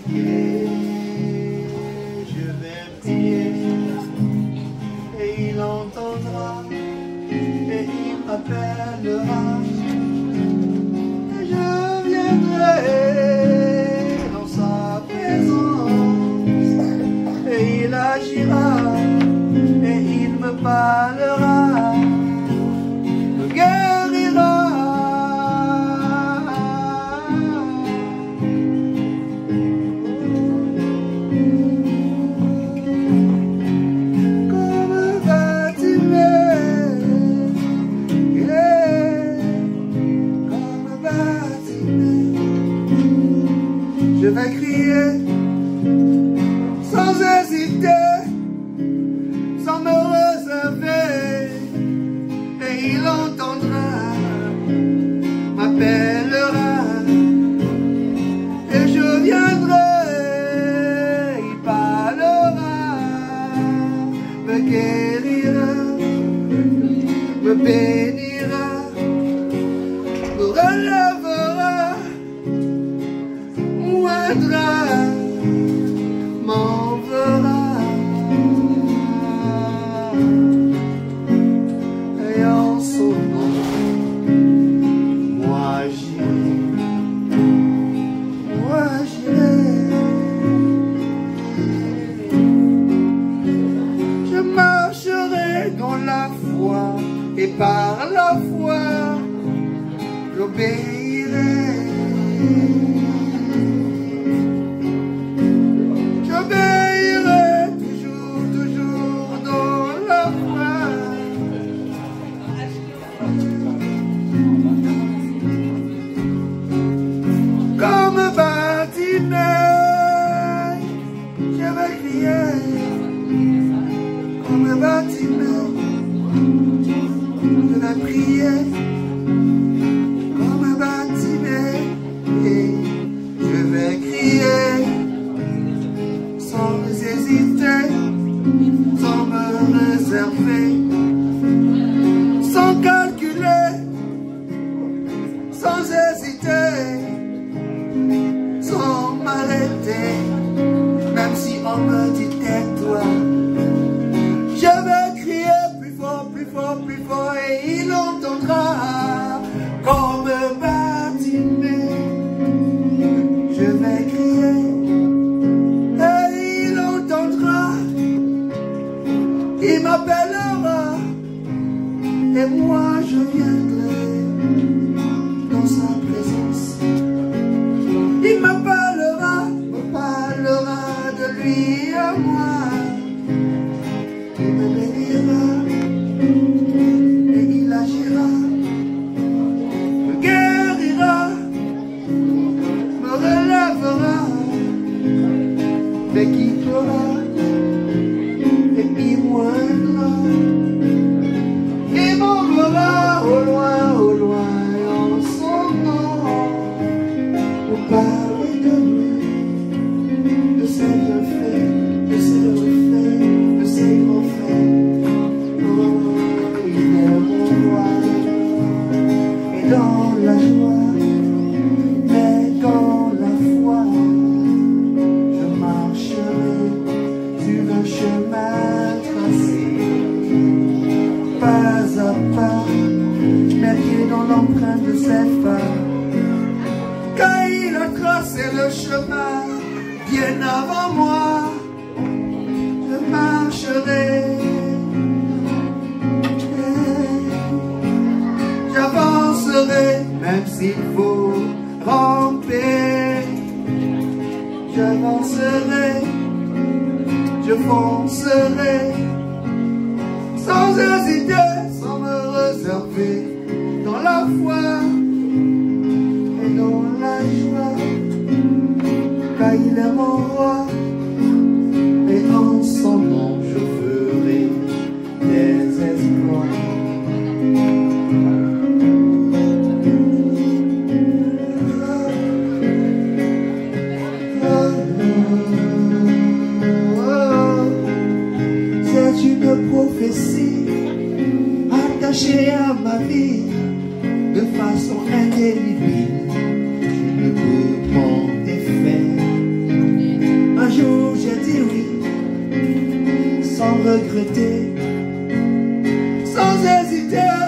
prier, je vais prier, et il entendra, et il m'appellera, et je viendrai dans sa présence, et il agira, et il me parlera, me guérira. Je vais crier sans hésiter, sans me réserver, et il entendra, m'appellera, et je viendrai, il parlera, me guérira, me bénira, me relèvera, m'enverra, et en son nom, moi j'irai, je marcherai dans la foi, et par la foi, j'obéirai. J'obéirai toujours dans la foi. Comme Bartimée, je vais crier. Comme Bartimée, je vais prier. Comme Bartimée, je vais crier. Sans hésiter, sans me réserver, sans calculer, sans hésiter, sans m'arrêter, même si on me dit tais-toi. Je vais crier plus fort, plus fort, plus fort, et il entendra comme Bartimée. Je vais crier. Il m'appellera, et moi je viendrai dans sa présence. Il m'appellera, de lui à moi. Il me bénira, et il agira, me guérira, me relèvera, m'équipera. Et il m'enverra au loin, en son nom, pour parler de lui, de ses bienfaits, de ses refaits, de ses grands faits. Oh, il est mon roi, et dans la joie, mais dans la foi, je marcherai sur le chemin tracé. Pas à pas, mes pieds dans l'empreinte de ses pas. Quand il a tracé le chemin, bien avant moi, je marcherai. J'avancerai, même s'il faut ramper. J'avancerai, je foncerai. Sans hésiter, sans me réserver, dans la foi et dans la joie, car il est mon roi, et en son nom je ferai des exploits. C'est une prophétie attachée à ma vie de façon indélébile. Je ne peux m'en défaire. sans regretter, sans hésiter.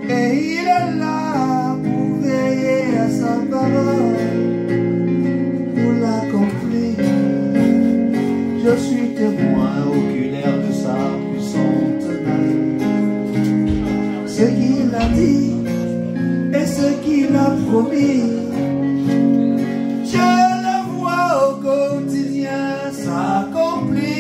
Et il est là pour veiller à sa parole, pour l'accomplir. Je suis témoin oculaire de sa puissante main. Ce qu'il a dit et ce qu'il a promis, je le vois au quotidien s'accomplir.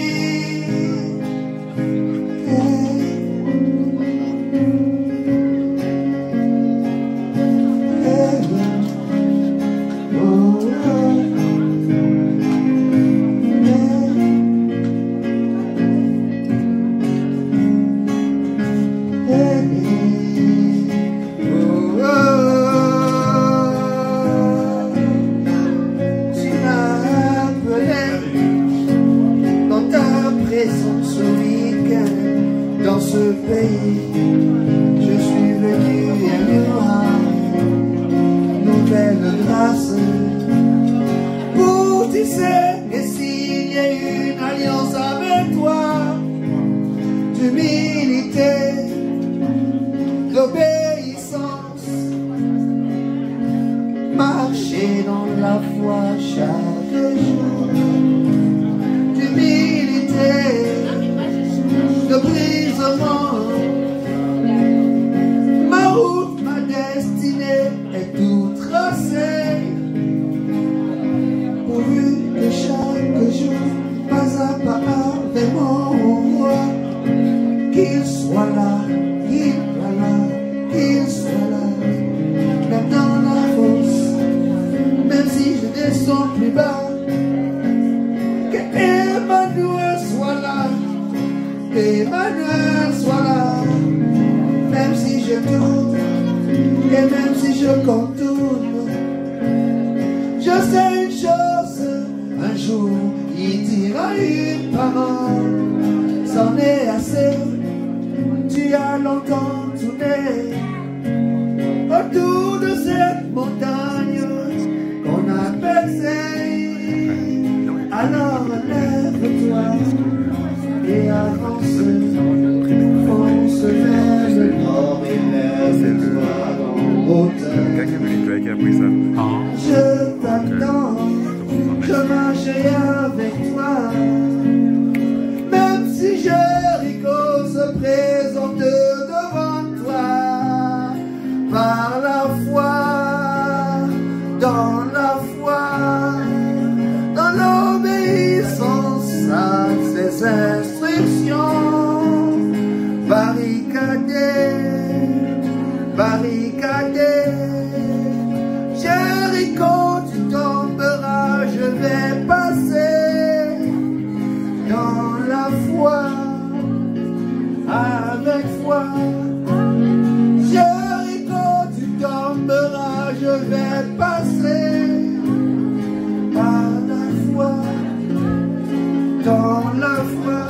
Dans ce pays, je suis venu émouvoir nouvelle grâce pour tisser et signer une alliance avec toi, d'humilité, d'obéissance, marcher dans la foi chaque jour, d'humilité, de brisement. Ma route, ma destinée est tout tracée, pourvu que chaque jour, pas à pas avec mon roi, qu'il soit là, qu'il soit là, qu'il soit là, même dans la fosse, même si je descends plus bas, que Emmanuel soit là. Emmanuel soit là, même si je tourne et même si je contourne. Je sais une chose, un jour il dira une parole, c'en est assez, tu as longtemps tourné autour de cette montagne qu'on appelle Seir. Alors lève-toi et avance, fonce vers le nord et lève-toi en route. Je t'attends, je marcherai avec toi, même si Jéricho se présente devant toi, par la foi, dans la foi, dans l'obéissance à ses instructions, barricadé, barricadé. Jéricho, tu tomberas, je vais passer dans la foi, avec foi. Jéricho, tu tomberas, je vais passer par la foi, dans la foi,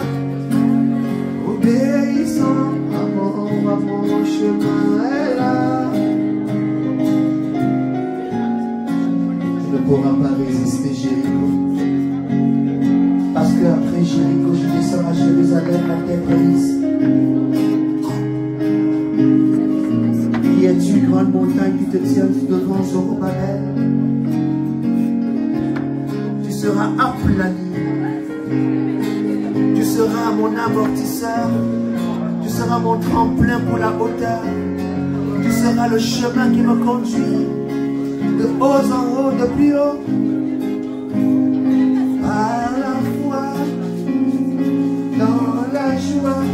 obéissant à mon chemin est là. Tu ne pourras pas résister Jéricho, parce qu'après Jéricho, je descends à Jérusalem, la terre promise. Y a-t-il une grande montagne qui te tient devant Zorobabel? Tu seras aplani. Tu seras mon amortisseur, tu seras mon tremplin pour la hauteur, tu seras le chemin qui me conduit de haut en haut, de plus haut, par la foi, dans la joie.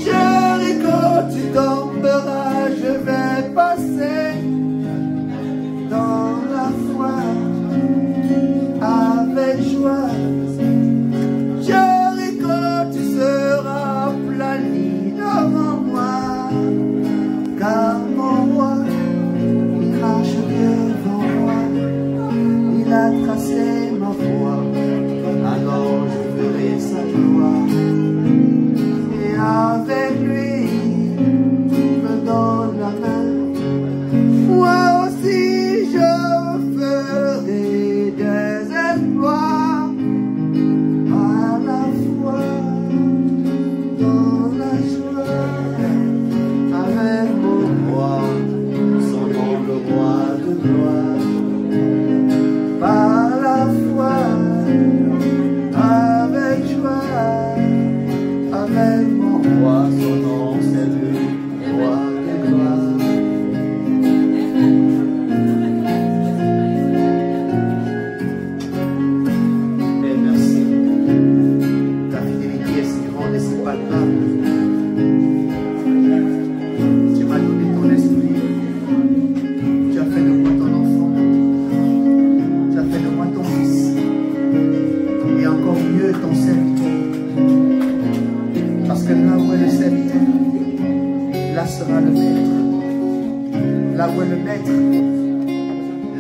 Jéricho, tu tomberas, je vais passer dans la foi, avec joie. Jéricho, tu seras aplani devant moi, car mon roi, il marche devant moi. là sera le maître. Là où est le maître,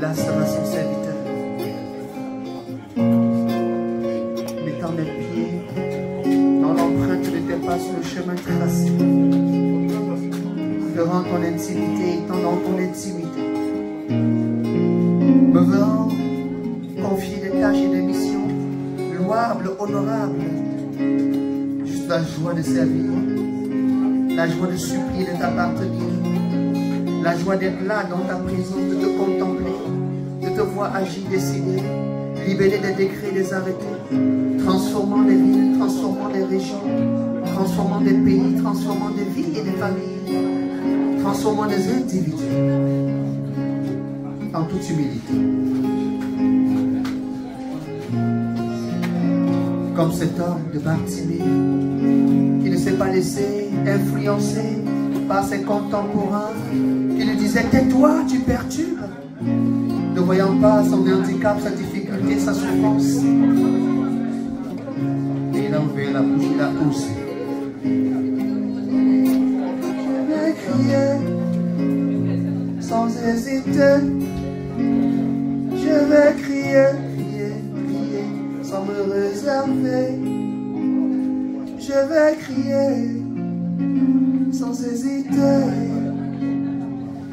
là sera son serviteur. Mettant les pieds dans l'empreinte de tes pas sur le chemin tracé. Devant ton intimité, étant dans ton intimité. Me venant confier des tâches et des missions louables, honorables. Juste la joie de servir. La joie de supplier, de t'appartenir. La joie d'être là dans ta présence, de te contempler, de te voir agir, décider, libérer des décrets, des arrêtés, transformant des villes, transformant des régions, transformant des pays, transformant des vies et des familles, transformant des individus, en toute humilité. Comme cet homme de Bartimée, qui ne s'est pas laissé influencer par ses contemporains, qui lui disaient « Tais-toi, tu perturbes », ne voyant pas son handicap, sa difficulté, sa souffrance. Et il a ouvert la bouche, il a osé. Je vais crier sans hésiter. Je vais crier, crier, crier sans me réserver. Je vais crier sans hésiter.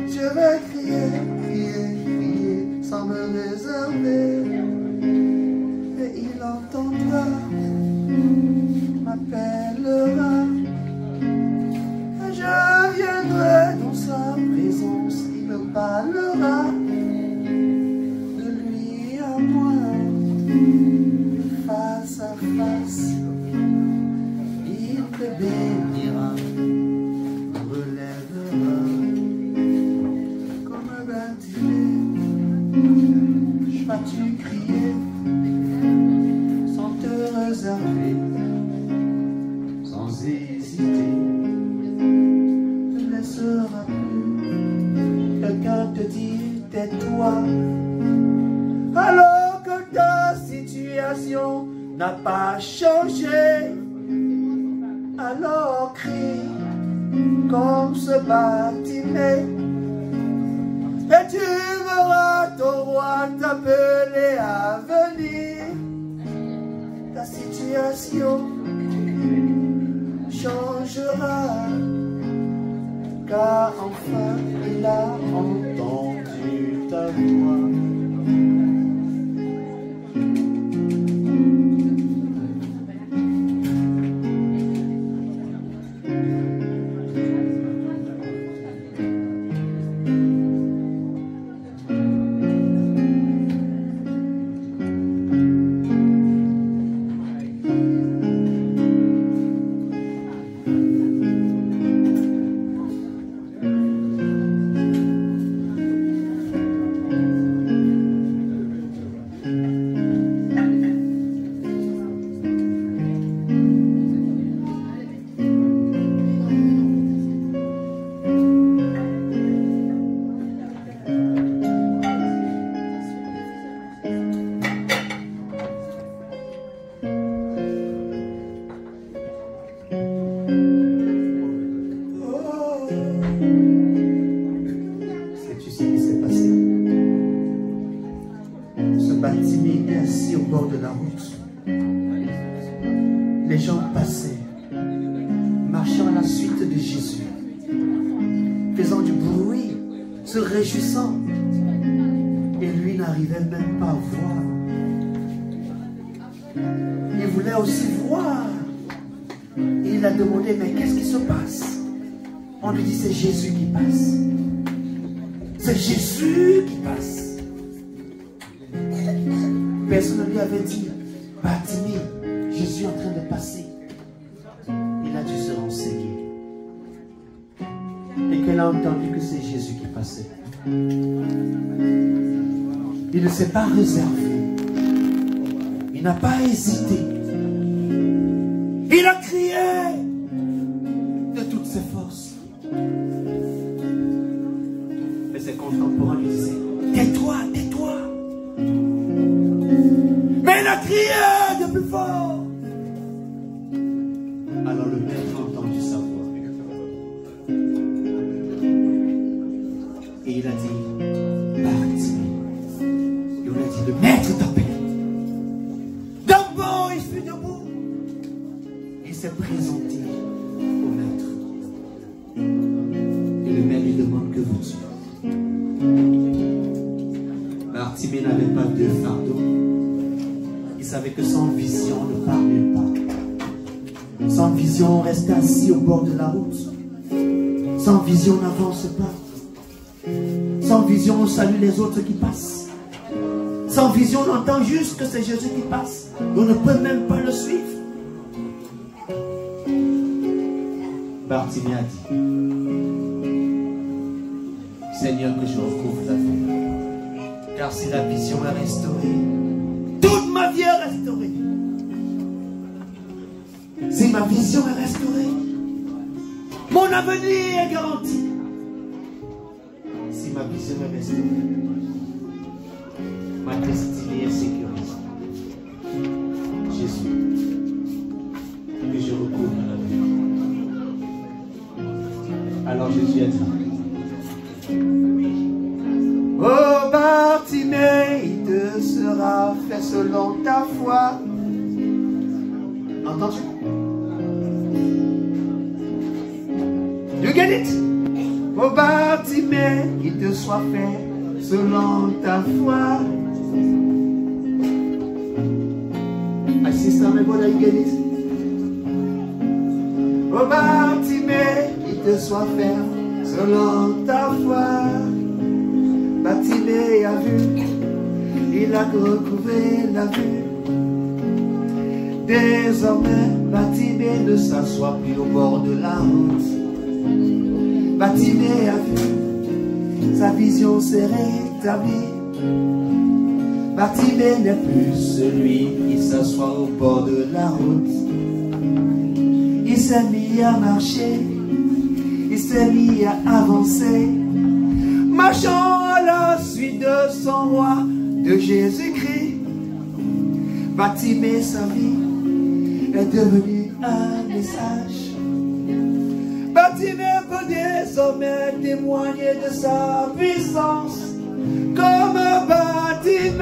Je vais crier, crier, crier sans me réserver. Et il entendra, m'appellera. Et je viendrai dans sa présence, il me parlera. De lui à moi, face à face, il te bénira. Vas-tu crier sans te réserver, sans hésiter, ne laissera plus quelqu'un te dire tais-toi, alors que ta situation n'a pas changé. Alors crie comme ce Bartimée. Et tu verras ton roi t'appeler à venir. Ta situation changera, car enfin il a entendu ta voix. Réjouissant, et lui n'arrivait même pas à voir. Il voulait aussi voir. Et il a demandé, mais qu'est-ce qui se passe? On lui dit, c'est Jésus qui passe. C'est Jésus qui passe. Personne ne lui avait dit, Bartimée, Jésus est en train de passer. Il a dû se renseigner. Et qu'elle a entendu que c'est Jésus qui passait. Il ne s'est pas réservé. Il n'a pas hésité. Il a crié de toutes ses forces. Mais ses contemporains lui disaient, tais-toi, tais-toi. Mais il a crié de plus fort. Alors le maître a entendu sa voix. il a dit, Bartimée. Et on a dit, le maître t'appelle. D'abord, il fut debout. Il s'est présenté au maître. Et le maître lui demande, que veux-tu? Bartimée n'avait pas de fardeau. Il savait que sans vision, on ne part nulle part. Sans vision, on reste assis au bord de la route. Sans vision, on n'avance pas. Sans vision, on salue les autres qui passent. Sans vision, on entend juste que c'est Jésus qui passe. On ne peut même pas le suivre. Bartimée a dit, Seigneur, que je recouvre la vie. Car si la vision est restaurée, toute ma vie est restaurée. Si ma vision est restaurée, mon avenir est garanti. Si ma vision est restaurée, ma destinée est sécurisée. Jésus, que je recouvre la vie. Alors Jésus a dit, oh Bartimée, il te sera fait selon ta foi. Entends-tu? You get it? Oh Bartimée, qu'il te soit fait selon ta foi. I see some everybody, you get it? Oh Bartimée, qu'il te soit fait selon ta foi. Bartimée a vu, il a recouvré la vue. Désormais, Bartimée ne s'assoit plus au bord de la route. Bartimée a vu, sa vision s'est rétablie. Bartimée n'est plus celui qui s'assoit au bord de la route. Il s'est mis à marcher, il s'est mis à avancer, marchant à la suite de son roi, de Jésus-Christ. Bartimée, sa vie est devenue un message. Bartimée peut désormais témoigner de sa puissance. Comme Bartimée,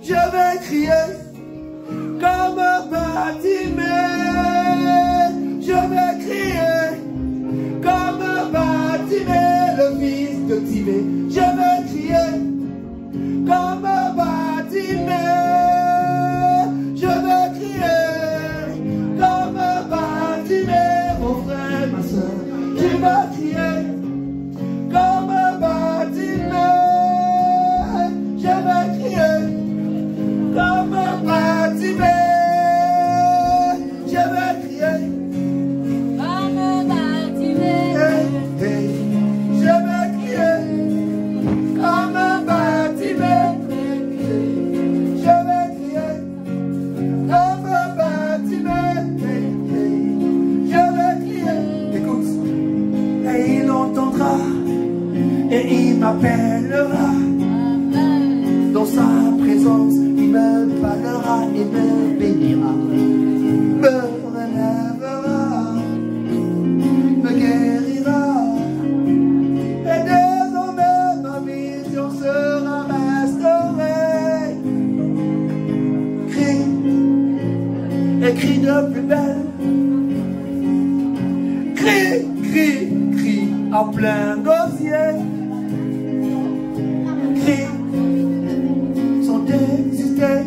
je vais crier. Comme Bartimée, je vais crier. Comme Bartimée, le fils de Timée, je vais crier. Comme Bartimée, je vais crier. Comme Bartimée, mon frère, ma soeur, tu vas crier. Comme Bartimée, je vais crier. Comme Bartimée, je vais crier. Comme Bartimée, hey, hey, je vais crier. Comme Bartimée, je vais crier. Comme Bartimée, hey, hey, je vais crier. Écoute, et il entendra. Et il m'appellera. Dans sa présence, il me parlera et me bénira. Me relèvera, me guérira. Et désormais, ma vision sera restaurée. Crie, et crie de plus belle. Crie, crie, crie en plein gosier. Crie, sans désister.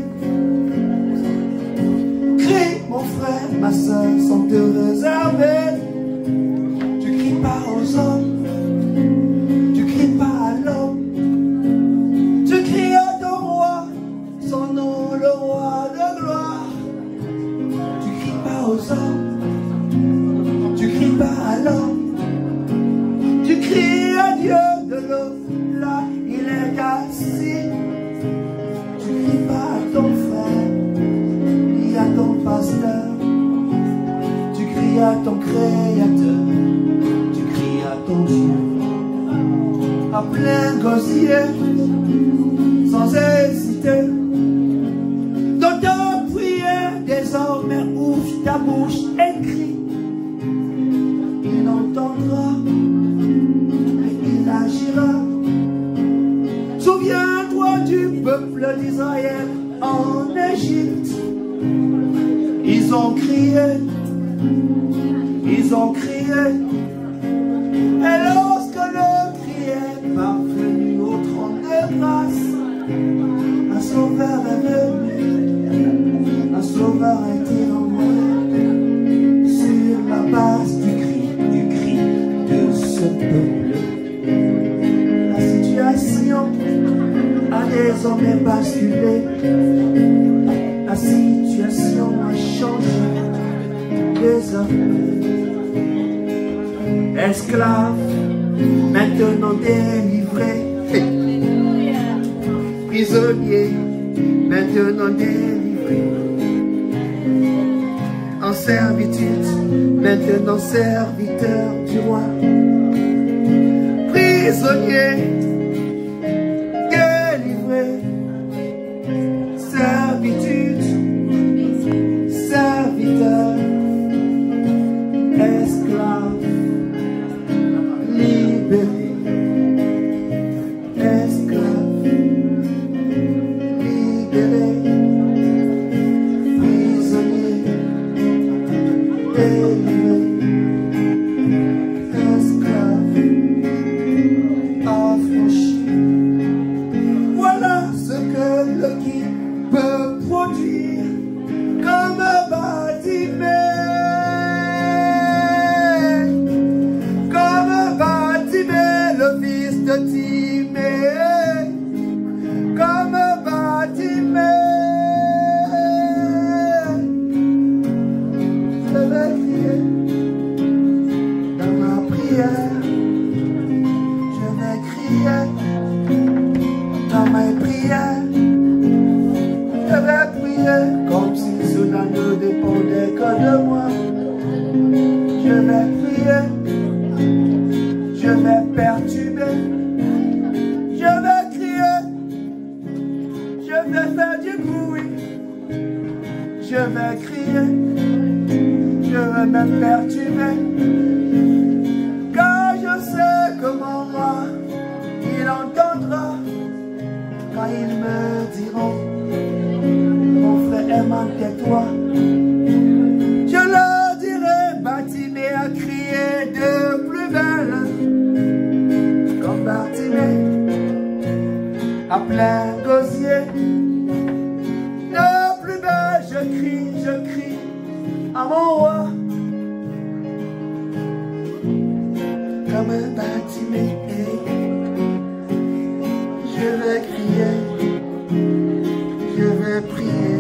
Crie, mon frère, ma soeur, sans te réserver. Tu cries pas aux hommes, tu cries pas à l'homme. Tu cries à ton roi, son nom, le roi de gloire. Tu cries pas aux hommes, tu cries pas à l'homme. Tu cries à Dieu de l'eau, là il est assis. Tu cries pas à ton frère, ni à ton pasteur. Tu cries à ton créateur, tu cries à ton Dieu. À plein gosier, sans hésiter. Dans ta prière, désormais ouvre ta bouche et crie. Il entendra. Égypte, ils ont crié, ils ont crié. Et lorsque le cri est parvenu au trône de grâce, un sauveur est venu, un sauveur a été envoyé sur la base du cri de ce peuple. La situation a désormais basculé, la situation a changé désormais. Esclaves, maintenant délivrés, prisonniers, maintenant délivrés, en servitude, maintenant serviteurs du roi, prisonniers, délivrés, servitude, serviteurs, esclaves, libérés, esclaves, libérés, prisonniers, délivrés, esclaves, affranchis. Voilà ce que le qui peut produire comme Bartimée. Le fils de Timée, comme Bartimée, je vais crier dans ma prière, je vais crier dans mes prières, je vais prier comme si cela ne dépendait que de moi, je vais prier. Je vais perturber, je vais crier, je vais faire du bruit, je vais crier, je vais me perturber, car je sais que mon roi, il entendra quand ils me diront, mon frère aimant tais-toi. Je leur dirai, Bartimée a crié de plus belle. Comme Bartimée, à plein gosier, de plus belle, je crie à mon roi. Comme un Bartimée, je vais crier, je vais prier.